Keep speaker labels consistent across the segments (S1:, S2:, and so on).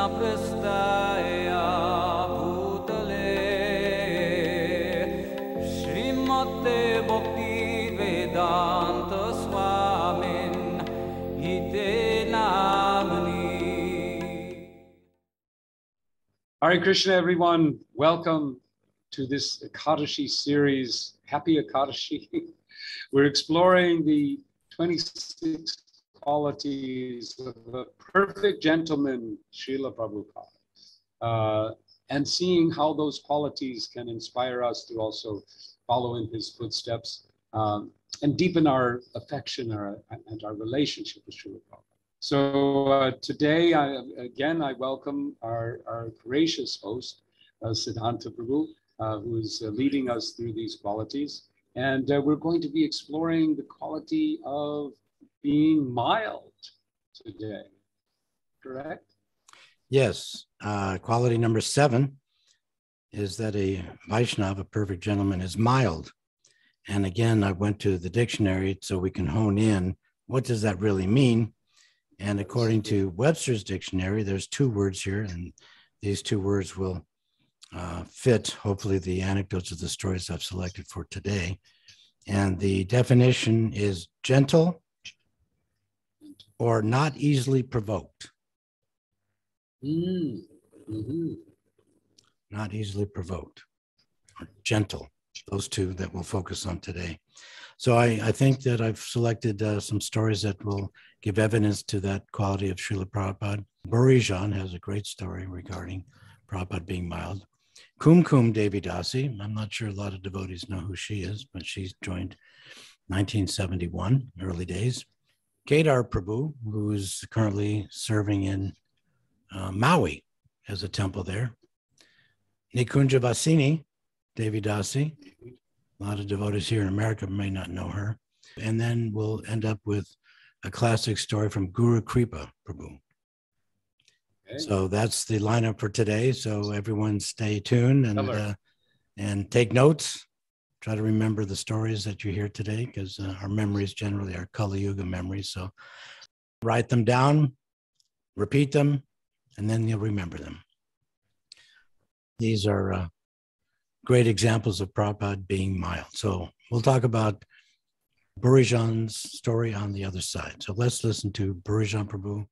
S1: prestaya bhutale Srimate Bhakti Vedanta Swamin Ite Namani.
S2: Hare Krishna, everyone. Welcome to this Ekadashi series, Happy Ekadashi. We're exploring the 26 qualities of a perfect gentleman, Srila Prabhupada, and seeing how those qualities can inspire us to also follow in his footsteps and deepen our affection and our relationship with Srila Prabhupada. So today, I welcome our gracious host, Siddhanta Prabhu, who is leading us through these qualities. And we're going to be exploring the quality of being mild today, correct?
S3: Yes. Quality number 7 is that a Vaishnava, a perfect gentleman, is mild. And again, I went to the dictionary so we can hone in. What does that really mean? And according to Webster's dictionary, there's 2 words here, and these 2 words will fit, hopefully, the anecdotes of the stories I've selected for today. And the definition is gentle or not easily provoked. Not easily provoked, or gentle, those 2 that we'll focus on today. So I think that I've selected some stories that will give evidence to that quality of Srila Prabhupada. Burijan has a great story regarding Prabhupada being mild. Kumkum Devi Dasi, I'm not sure a lot of devotees know who she is, but she's joined 1971, early days. Kedar Prabhu, who is currently serving in Maui, has a temple there. Nikunja Vasini Devi Dasi, a lot of devotees here in America may not know her. And then we'll end up with a classic story from Guru Kripa Prabhu. Okay. So that's the lineup for today. So everyone stay tuned and take notes. Try to remember the stories that you hear today, because our memories generally are Kali Yuga memories. So write them down, repeat them, and then you'll remember them. These are great examples of Prabhupada being mild. So we'll talk about Burijan's story on the other side. So let's listen to Burijan Prabhu.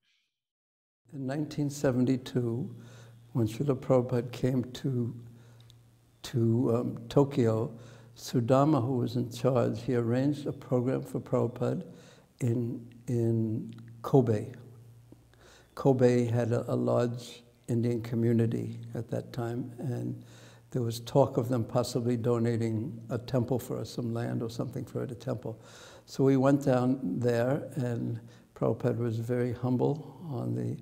S4: In 1972, when Srila Prabhupada came to Tokyo, Sudama, who was in charge, he arranged a program for Prabhupada in Kobe. Kobe had a large Indian community at that time, and there was talk of them possibly donating a temple for us, some land or something for a temple. So we went down there, and Prabhupada was very humble on the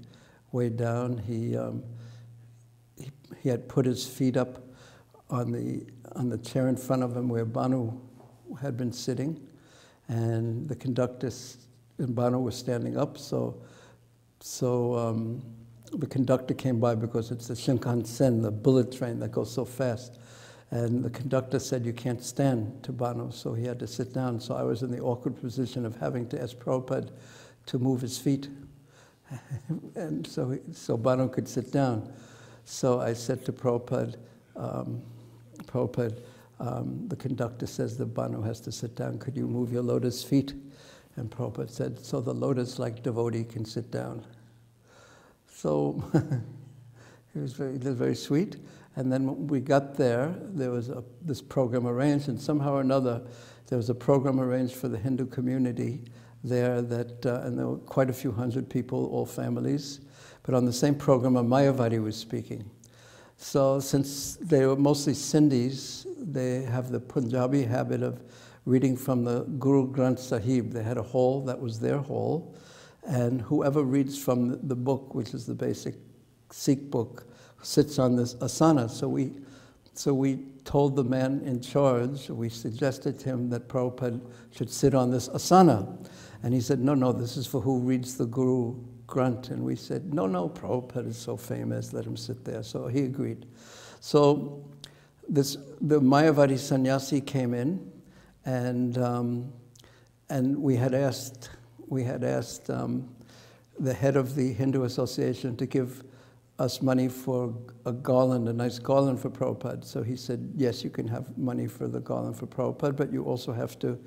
S4: way down. He had put his feet up on the chair in front of him where Banu had been sitting, and the conductor and Banu was standing up. So the conductor came by, because it's the Shinkansen, the bullet train that goes so fast. And the conductor said, you can't stand to Banu, so he had to sit down. So I was in the awkward position of having to ask Prabhupada to move his feet. And so Banu could sit down. So I said to Prabhupada, the conductor says that Banu has to sit down. Could you move your lotus feet? And Prabhupada said, so the lotus-like devotee can sit down. So it was very sweet. And then when we got there, there was this program arranged, and somehow or another, there was a program arranged for the Hindu community there and there were quite a few hundred people, all families. But on the same program, a Mayavadi was speaking. So since they were mostly Sindhis, they have the Punjabi habit of reading from the Guru Granth Sahib. They had a hall that was their hall, and whoever reads from the book, which is the basic Sikh book, sits on this asana. So we told the man in charge, we suggested to him that Prabhupada should sit on this asana. And he said, no, this is for who reads the Guru Granth. And we said, no, Prabhupada is so famous, let him sit there. So he agreed. So the Mayavadi sannyasi came in, and we had asked the head of the Hindu Association to give us money for a garland, a nice garland for Prabhupada. So he said, yes, you can have money for the garland for Prabhupada, but you also have to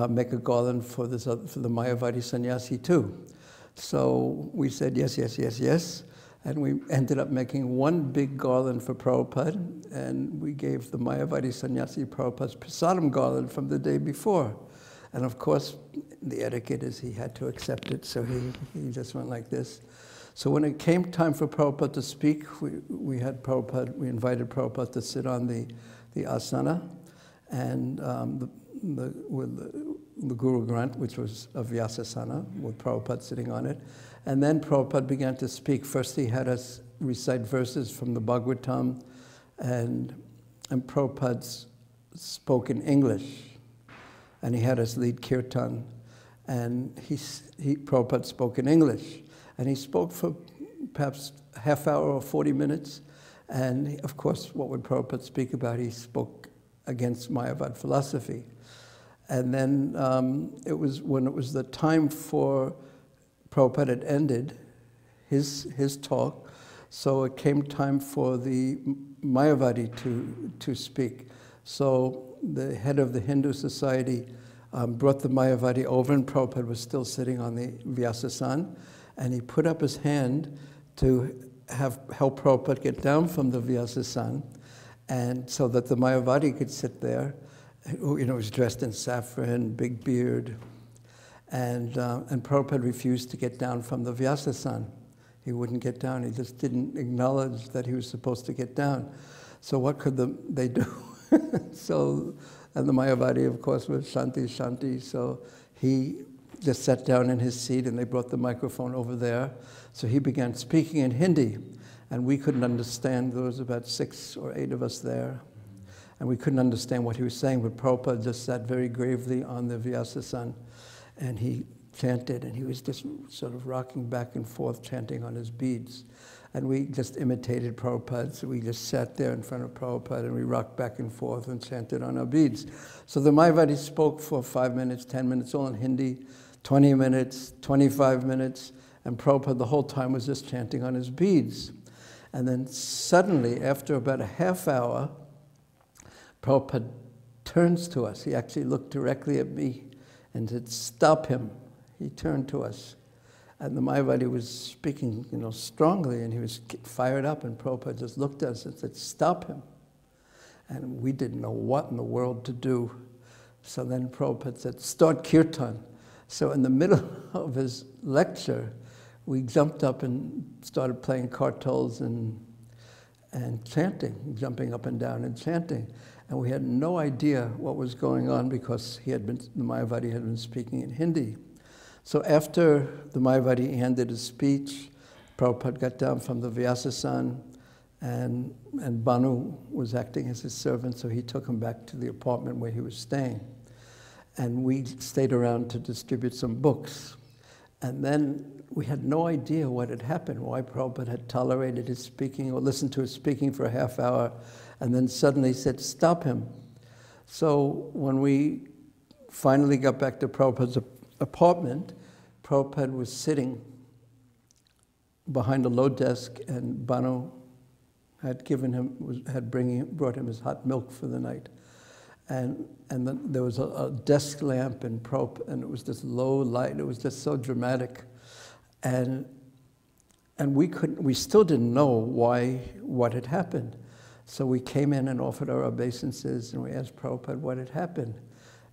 S4: make a garland for this for the Mayavadi sannyasi too. So we said yes, yes, yes, yes. And we ended up making one big garland for Prabhupada, and we gave the Mayavadi sannyasi Prabhupada's prasadam garland from the day before. And of course, the etiquette is he had to accept it, so he just went like this. So when it came time for Prabhupada to speak, we invited Prabhupada to sit on the asana, and with the Guru Granth, which was a Vyasasana, with Prabhupada sitting on it. And then Prabhupada began to speak. First he had us recite verses from the Bhagavatam, and Prabhupada spoke in English. And he had us lead kirtan, and Prabhupada spoke in English. And he spoke for perhaps a half hour or 40 minutes. And of course, what would Prabhupada speak about? He spoke against Mayavad philosophy. And then when it was the time for Prabhupada had ended his talk, so it came time for the Mayavadi to speak. So the head of the Hindu society brought the Mayavadi over, and Prabhupada was still sitting on the Vyasasana, and he put up his hand to help Prabhupada get down from the Vyasasana, and so that the Mayavadi could sit there. You know, he was dressed in saffron, big beard, and Prabhupada refused to get down from the Vyasasana. He wouldn't get down. He just didn't acknowledge that he was supposed to get down. So what could they do? So, and the Mayavadi, of course, was Shanti, Shanti. So he just sat down in his seat, and they brought the microphone over there. So he began speaking in Hindi, and we couldn't understand. There was about 6 or 8 of us there, and we couldn't understand what he was saying, but Prabhupada just sat very gravely on the Vyasasana, and he chanted, and he was just sort of rocking back and forth, chanting on his beads. And we just imitated Prabhupada, so we just sat there in front of Prabhupada, and we rocked back and forth and chanted on our beads. So the Mayavadi spoke for 5 minutes, 10 minutes, all in Hindi, 20 minutes, 25 minutes, and Prabhupada the whole time was just chanting on his beads. And then suddenly, after about a half hour, Prabhupada turns to us. He actually looked directly at me and said, "Stop him." He turned to us. And the Mayavadi was speaking, strongly, and he was fired up, and Prabhupada just looked at us and said, "Stop him." And we didn't know what in the world to do. So then Prabhupada said, "Start kirtan." So in the middle of his lecture, we jumped up and started playing kartals and chanting, jumping up and down and chanting. And we had no idea what was going on because the Mayavadi had been speaking in Hindi. So after the Mayavadi ended his speech, Prabhupada got down from the Vyasasana, and Banu was acting as his servant, so he took him back to the apartment where he was staying. And we stayed around to distribute some books. And then we had no idea what had happened, why Prabhupada had tolerated his speaking or listened to his speaking for a half hour, and then suddenly said, "Stop him." So when we finally got back to Prabhupada's apartment, Prabhupada was sitting behind a low desk, and Banu had brought him his hot milk for the night. And then there was a desk lamp, and it was this low light. It was just so dramatic. And we still didn't know what had happened. So we came in and offered our obeisances, and we asked Prabhupada what had happened.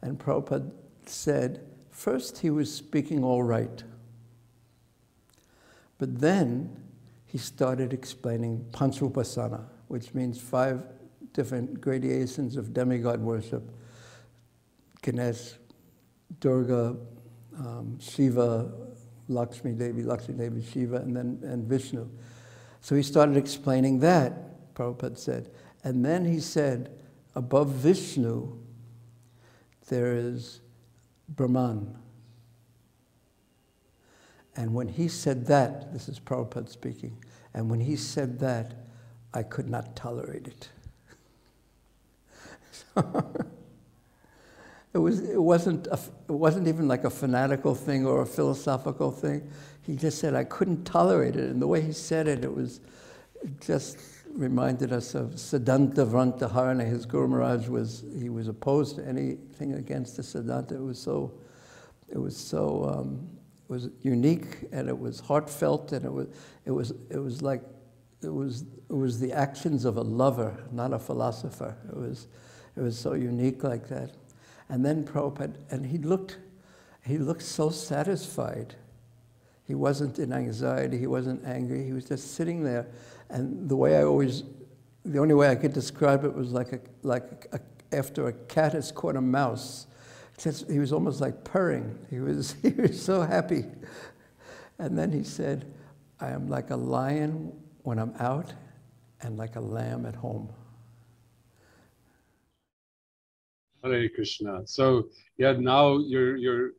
S4: And Prabhupada said, first he was speaking all right. But then he started explaining Panchupasana, which means 5 different gradations of demigod worship. Ganesh, Durga, Shiva, Lakshmi Devi, Shiva, and Vishnu. So he started explaining that, Prabhupada said. And then he said, above Vishnu, there is Brahman. And when he said that, this is Prabhupada speaking, and when he said that, I could not tolerate it. It wasn't even like a fanatical thing or a philosophical thing. he just said, I couldn't tolerate it. And the way he said it, it just reminded us of Siddhanta Vrantaharana. His Guru Maharaj he was opposed to anything against the Siddhanta. It was unique, and it was heartfelt, and it was the actions of a lover, not a philosopher. It was so unique like that. And then Prabhupada, and he looked so satisfied. He wasn't in anxiety, he wasn't angry, he was just sitting there. And the only way I could describe it was after a cat has caught a mouse. He was almost like purring. He was so happy. And then he said, I am like a lion when I'm out and like a lamb at home.
S2: Hare Krishna. So yeah, now you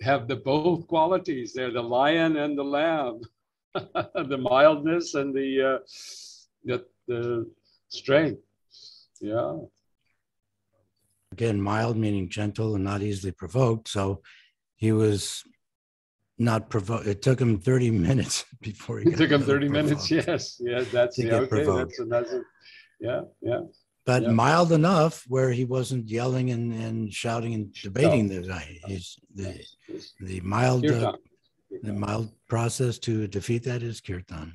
S2: have both qualities there, the lion and the lamb, the mildness and the strength. Yeah.
S3: Again, mild meaning gentle and not easily provoked. So he was not provoked. It took him 30 minutes before he got
S2: It took him 30
S3: provoked.
S2: minutes. Yes. Yeah. That's
S3: To
S2: yeah,
S3: get
S2: okay.
S3: provoked.
S2: Yeah.
S3: But
S2: Yeah.
S3: mild enough where he wasn't yelling and shouting and debating the guy. He's the mild
S2: Kirtan.
S3: the mild process to defeat that is kirtan.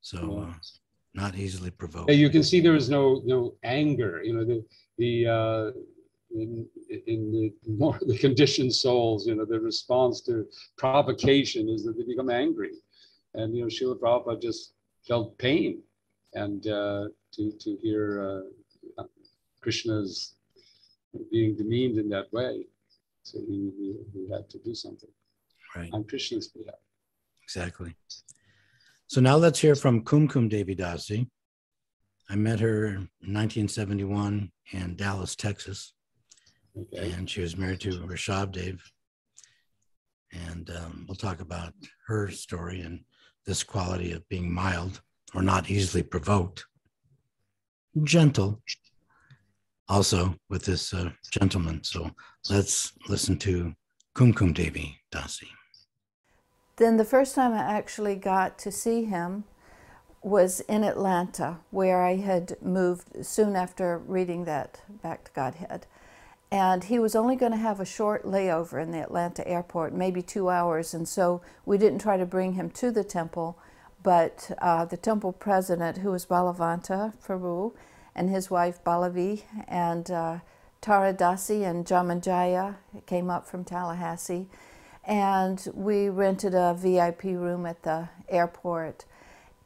S3: So not easily provoked.
S2: Yeah, you can see there was no anger. You know, in the more the conditioned souls, you know, the response to provocation is that they become angry, and you know, Srila Prabhupada just felt pain, and to hear Krishna's being demeaned in that way, so he had to do something
S3: Right.
S2: on Krishna's behalf.
S3: Exactly. So now let's hear from Kumkum Devi Dasi. I met her in 1971 in Dallas, Texas,
S2: Okay.
S3: and she was married to Rishabh Dev. And we'll talk about her story and this quality of being mild or not easily provoked, gentle, also with this gentleman. So let's listen to Kumkum Devi Dasi.
S5: Then the first time I actually got to see him was in Atlanta, where I had moved soon after reading that Back to Godhead. And he was only going to have a short layover in the Atlanta airport, maybe 2 hours, and so we didn't try to bring him to the temple, but the temple president, who was Balavanta Prabhu, and his wife Balavi, and Tara Dasi and Jamanjaya came up from Tallahassee, and we rented a VIP room at the airport,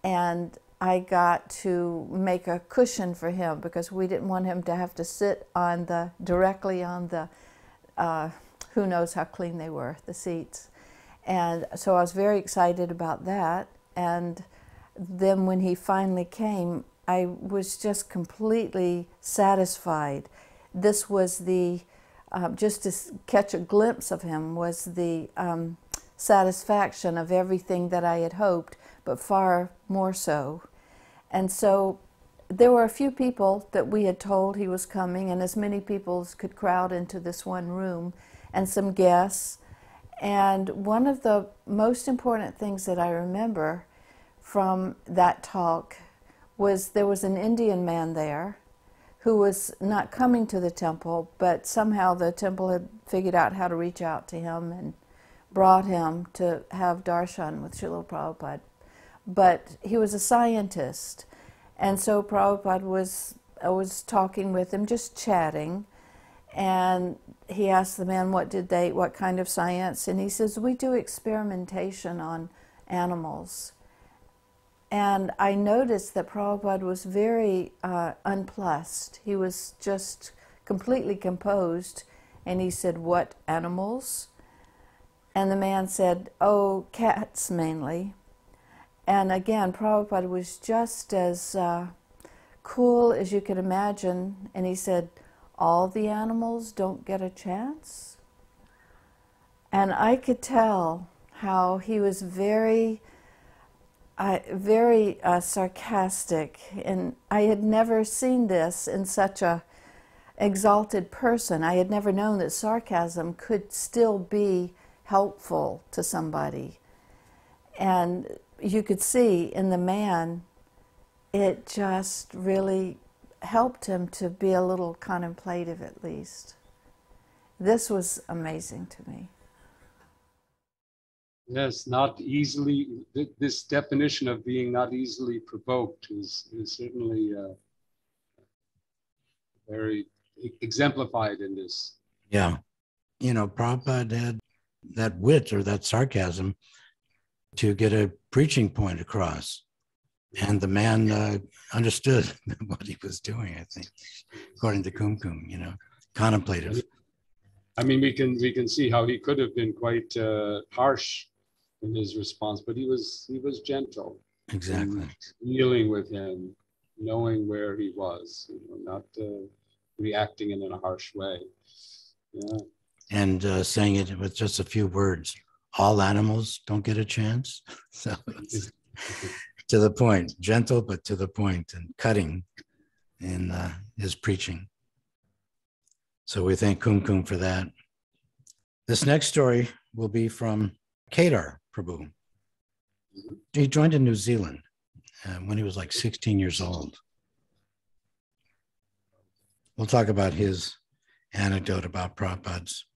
S5: and I got to make a cushion for him because we didn't want him to have to sit directly on the, who knows how clean they were, the seats. And so I was very excited about that. And then when he finally came, I was just completely satisfied. This was the, just to catch a glimpse of him was the satisfaction of everything that I had hoped, but far more so. And so there were a few people that we had told he was coming, and as many people as could crowd into this one room, and some guests. And one of the most important things that I remember from that talk was there was an Indian man there who was not coming to the temple, but somehow the temple had figured out how to reach out to him and brought him to have darshan with Srila Prabhupada. But he was a scientist, and so Prabhupada was talking with him, just chatting, and he asked the man what kind of science, and he says, we do experimentation on animals. And I noticed that Prabhupada was very unplussed. He was just completely composed, and he said, what animals? And the man said, oh, cats mainly. And again, Prabhupada was just as cool as you could imagine, and he said, all the animals don't get a chance? And I could tell how he was very sarcastic, and I had never seen this in such a exalted person. I had never known that sarcasm could still be helpful to somebody. And you could see in the man, it just really helped him to be a little contemplative at least. This was amazing to me.
S2: Yes, not easily, this definition of being not easily provoked is certainly very exemplified in this.
S3: Yeah. You know, Prabhupada had that wit or that sarcasm to get a preaching point across. And the man understood what he was doing, I think, according to Kumkum, you know, contemplative.
S2: I mean, we can see how he could have been quite harsh in his response, but he was gentle.
S3: Exactly.
S2: Dealing with him, knowing where he was, you know, not reacting in a harsh way. Yeah.
S3: And saying it with just a few words. All animals don't get a chance. So it's to the point, gentle, but to the point, and cutting in his preaching. So we thank Kumkum for that. This next story will be from Kedar Prabhu. He joined in New Zealand when he was like 16 years old. We'll talk about his anecdote about Prabhupada's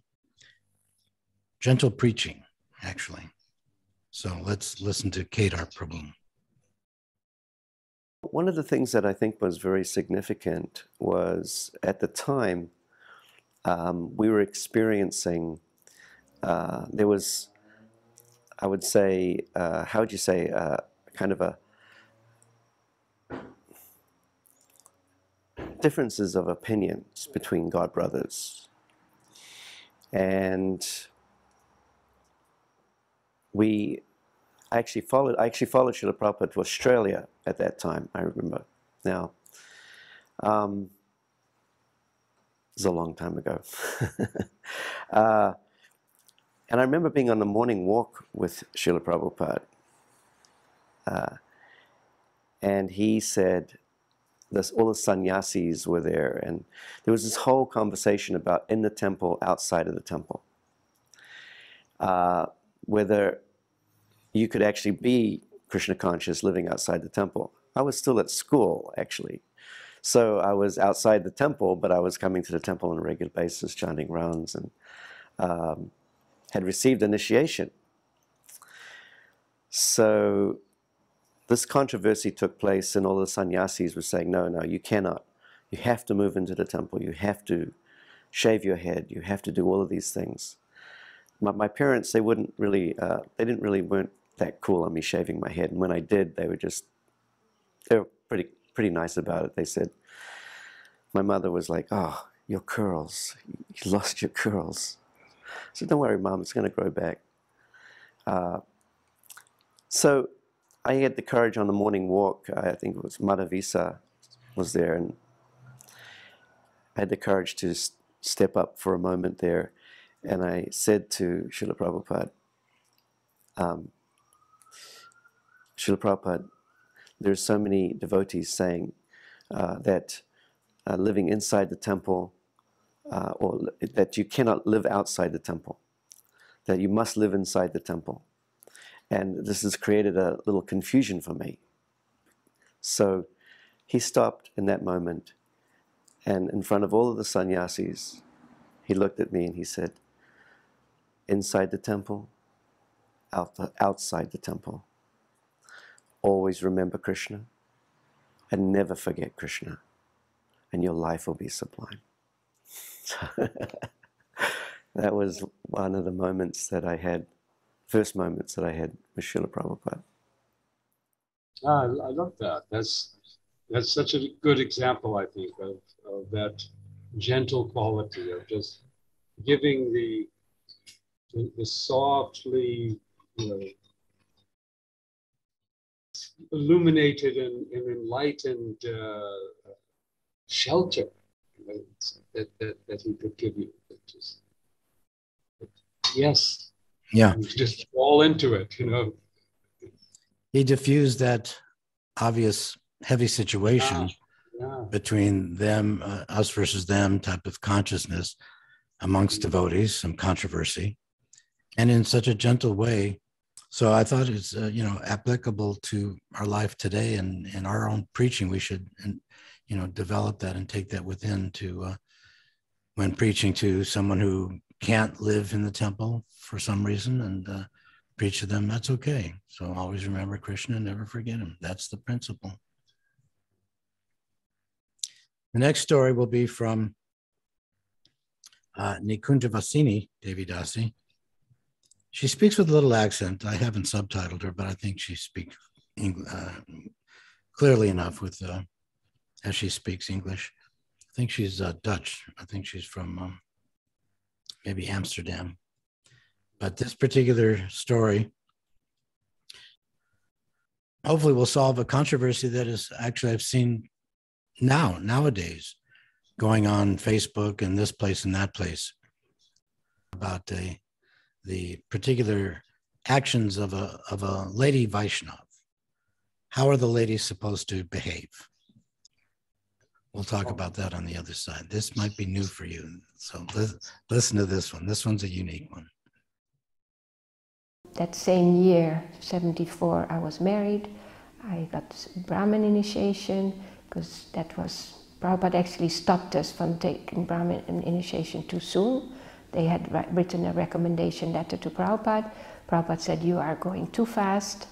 S3: gentle preaching, actually. So let's listen to Kedar Prabhu.
S6: One of the things that I think was very significant was at the time we were experiencing, there was, I would say, how would you say, kind of a differences of opinions between God brothers. And I actually followed Srila Prabhupada to Australia at that time, I remember. Now, it was a long time ago. And I remember being on the morning walk with Srila Prabhupada. And he said, all the sannyasis were there, and there was this whole conversation about in the temple, outside of the temple. Whether you could actually be Krishna conscious living outside the temple. I was still at school, actually. So I was outside the temple, but I was coming to the temple on a regular basis, chanting rounds, and had received initiation. So this controversy took place, and all the sannyasis were saying, no, no, you cannot. You have to move into the temple. You have to shave your head. You have to do all of these things. My parents, they weren't that cool on me shaving my head. And when I did, they were pretty nice about it. They said, my mother was like, oh, your curls, you lost your curls. I said, don't worry, Mom, it's going to grow back. So I had the courage on the morning walk. I think it was Madhavisa was there, and I had the courage to step up for a moment there. And I said to Srila Prabhupada, Srila Prabhupada, there's so many devotees saying that living inside the temple, or that you cannot live outside the temple, that you must live inside the temple. And this has created a little confusion for me. So he stopped in that moment, and in front of all of the sannyasis, he looked at me and he said, inside the temple, outside the temple, always remember Krishna and never forget Krishna, and your life will be sublime. That was one of the moments that I had, first moments that I had with Srila Prabhupada.
S2: I love that. That's such a good example, I think, of that gentle quality of just giving the softly, illuminated and enlightened shelter that he could give you. Yes.
S3: Yeah.
S2: You just fall into it,
S3: He diffused that obvious heavy situation between them, us versus them type of consciousness amongst devotees, some controversy. And in such a gentle way, So I thought it's applicable to our life today and in our own preaching. We should develop that and take that within to when preaching to someone who can't live in the temple for some reason, and preach to them. That's okay. So always remember Krishna and never forget him. That's the principle. The next story will be from Nikunjavasini Devi Dasi. She speaks with a little accent. I haven't subtitled her, but I think she speaks clearly enough with as she speaks English. I think she's Dutch. I think she's from maybe Amsterdam. But this particular story hopefully will solve a controversy that is actually I've seen nowadays going on Facebook and this place and that place about the particular actions of a lady Vaishnav. How are the ladies supposed to behave? We'll talk about that on the other side. This might be new for you. So listen to this one. This one's a unique one.
S7: That same year, 74, I was married. I got Brahmin initiation because that was, Prabhupada actually stopped us from taking Brahmin initiation too soon. They had written a recommendation letter to Prabhupada. Prabhupada said, you are going too fast.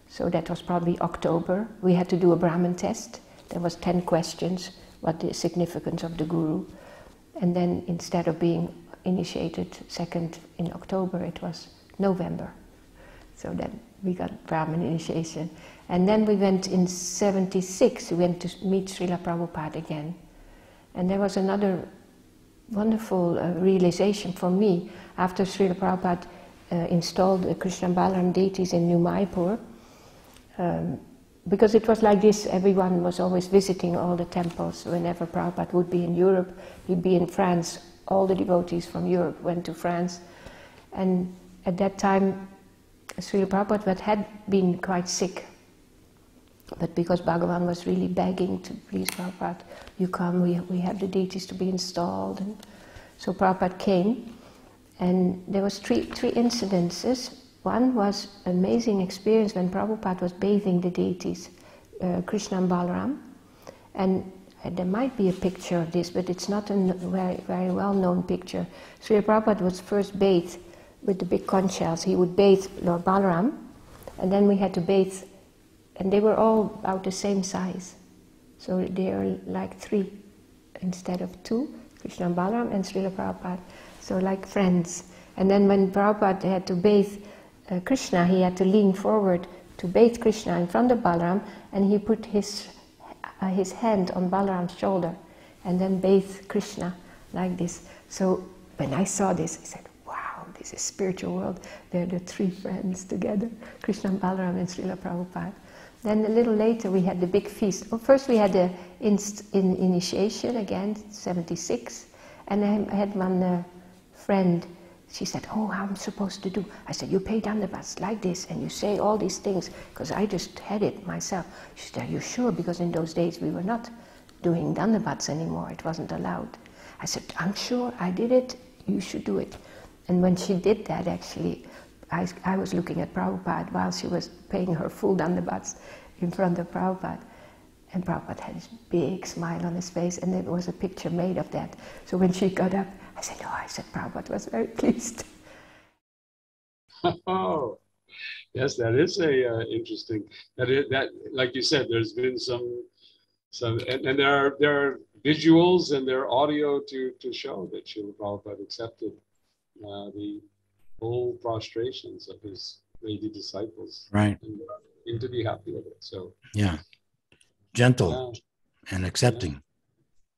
S7: So that was probably October. We had to do a Brahmin test. There was 10 questions, what the significance of the Guru. And then instead of being initiated second in October, it was November. So then we got Brahmin initiation. And then we went in 76, we went to meet Srila Prabhupada again. And there was another wonderful realization for me after Srila Prabhupada installed the Krishna Balaram deities in New Mayapur. Because it was like this, everyone was always visiting all the temples. Whenever Prabhupada would be in Europe, he'd be in France. All the devotees from Europe went to France. And at that time, Srila Prabhupada had been quite sick. But because Bhagavan was really begging to please Prabhupada, you come, we have the deities to be installed. And so Prabhupada came, and there was three incidences. One was an amazing experience when Prabhupada was bathing the deities, Krishna and Balaram. And there might be a picture of this, but it's not a very, very well-known picture. Srila Prabhupada was first bathed with the big conch shells. He would bathe Lord Balaram, and then we had to bathe, and they were all about the same size. So they are like 3 instead of 2, Krishna and Balaram and Srila Prabhupada. So like friends. And then when Prabhupada had to bathe Krishna, he had to lean forward to bathe Krishna in front of Balaram, and he put his hand on Balaram's shoulder and then bathe Krishna like this. So when I saw this, I said, wow, this is spiritual world. They're the 3 friends together, Krishna, Balaram and Srila Prabhupada. Then a little later we had the big feast. Well, first we had the initiation again, 76, and I had one friend. She said, oh, how I'm supposed to do? I said, you pay dandavats like this, and you say all these things, because I just had it myself. She said, are you sure? Because in those days we were not doing dandavats anymore. It wasn't allowed. I said, I'm sure I did it. You should do it. And when she did that, actually, I was looking at Prabhupada while she was paying her full dandavats in front of Prabhupada. And Prabhupada had this big smile on his face, and there was a picture made of that. So when she got up, I said, Prabhupada was very pleased.
S2: Oh, yes, that is interesting. That, like you said, there's been some, and there are visuals and there are audio to show that Srila Prabhupada accepted the full prostrations of his lady disciples,
S3: right,
S2: and to be happy with it. So
S3: yeah, gentle and accepting.
S2: Yeah.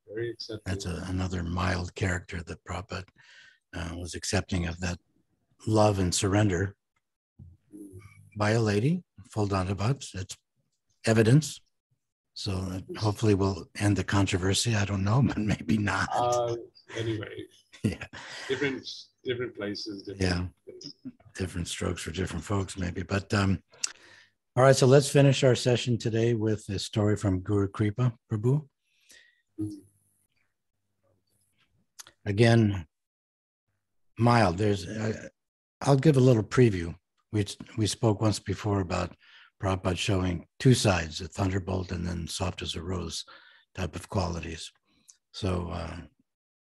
S2: Very accepting.
S3: That's another mild character that Prabhupada was accepting of that love and surrender by a lady, full dandavats. It's evidence. So hopefully we'll end the controversy. I don't know, but maybe not.
S2: Anyway,
S3: yeah,
S2: different places.
S3: Different strokes for different folks, maybe. But all right, so let's finish our session today with a story from Guru Kripa Prabhu. Again, mild. I'll give a little preview we spoke once before about Prabhupada showing two sides, a thunderbolt and then soft as a rose type of qualities. So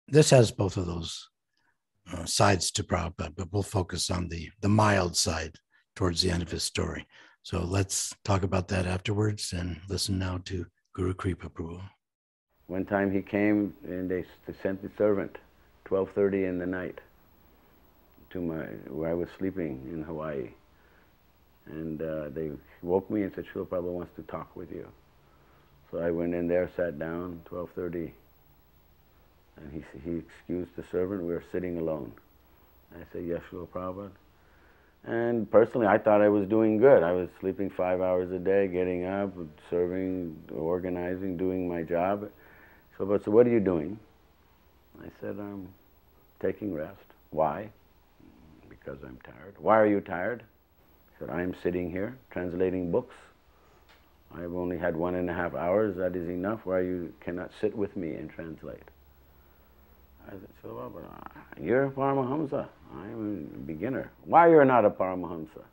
S3: this has both of those sides to Prabhupada, but we'll focus on the mild side towards the end of his story. So let's talk about that afterwards and listen now to Guru Kripa Prabhu.
S8: One time he came and they sent the servant, 12:30 in the night, to where I was sleeping in Hawaii. And they woke me and said, Srila Prabhupada wants to talk with you. So I went in there, sat down, 12:30. And he excused the servant. We were sitting alone. I said, yes, Srila Prabhupada. And personally, I thought I was doing good. I was sleeping 5 hours a day, getting up, serving, organizing, doing my job. So what are you doing? I said, I'm taking rest. Why? Because I'm tired. Why are you tired? I said, I'm sitting here translating books. I've only had 1.5 hours. That is enough. Why you cannot sit with me and translate? I said, well, but you're a Paramahamsa. I'm a beginner. Why you're not a Paramahamsa?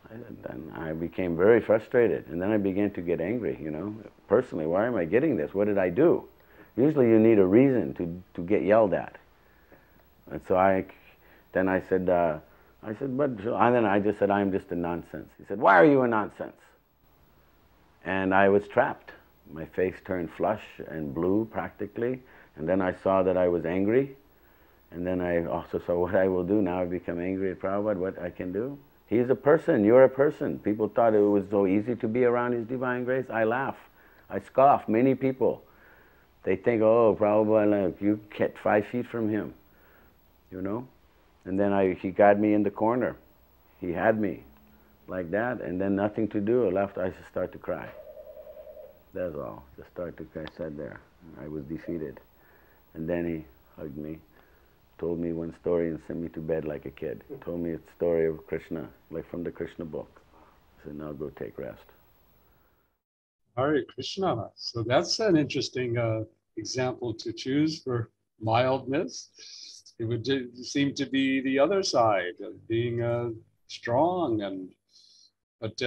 S8: Then I became very frustrated, and then I began to get angry, you know. Personally, why am I getting this? What did I do? Usually you need a reason to get yelled at. And so then I said, but, and then I just said, I'm just a nonsense. He said, why are you a nonsense? And I was trapped. My face turned flush and blue practically, and then I saw that I was angry, and then I also saw what I will do now. I've become angry at Prabhupada, what I can do. He's a person, you're a person. People thought it was so easy to be around His Divine Grace. I laugh, I scoff, many people. They think, oh, Prabhupada, you kept 5 feet from him, you know? And then he got me in the corner. He had me like that, and then nothing to do. I just start to cry. That's all. Just start to cry. I sat there. I was defeated. And then he hugged me, told me one story and sent me to bed like a kid. Told me a story of Krishna, like from the Krishna book. I said, now go take rest.
S2: Hare Krishna. So that's an interesting example to choose for mildness. It would seem to be the other side of being strong but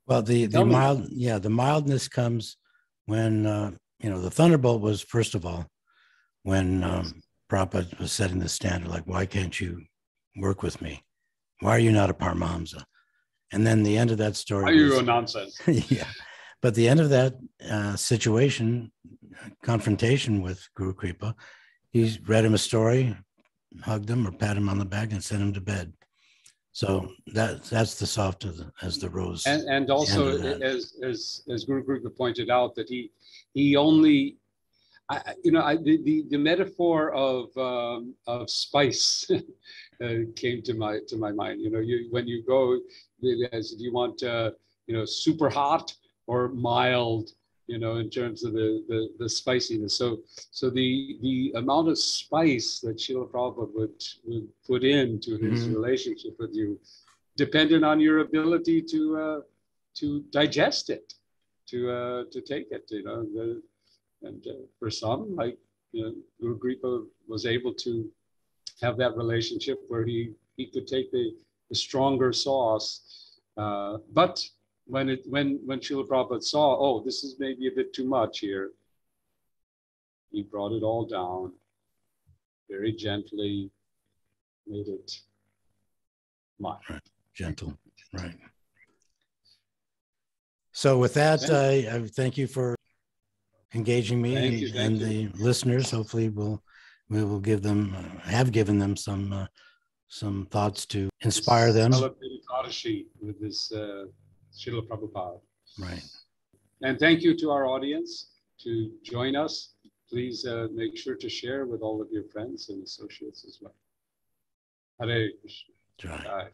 S3: well, the mildness comes when the thunderbolt was, first of all, when Prabhupada was setting the standard, like, why can't you work with me? Why are you not a Paramahamsa? And then the end of that story.
S2: Are you a nonsense?
S3: Yeah. But the end of that situation, confrontation with Guru Kripa, he read him a story, hugged him or patted him on the back and sent him to bed. So that's the soft as the rose.
S2: And also, as Guru Kripa pointed out, that he only, the metaphor of spice came to my mind. You know, when you go, do you want super hot or mild? You know, in terms of the spiciness. So the amount of spice that Srila Prabhupada would put into his relationship with you, depended on your ability to digest it, to take it. You know, and for some, like Guru Kripa was able to have that relationship where he could take the stronger sauce, but when Srila Prabhupada saw, oh, this is maybe a bit too much here, he brought it all down, very gently, made it mild.
S3: Right. Gentle, right. So with that, I thank you for engaging me and the listeners. Hopefully we will give them, have given them some thoughts to inspire them.
S2: Ekadashi with this Srila Prabhupada.
S3: Right.
S2: And thank you to our audience to join us. Please make sure to share with all of your friends and associates as well. Hare Krishna.
S3: Jai.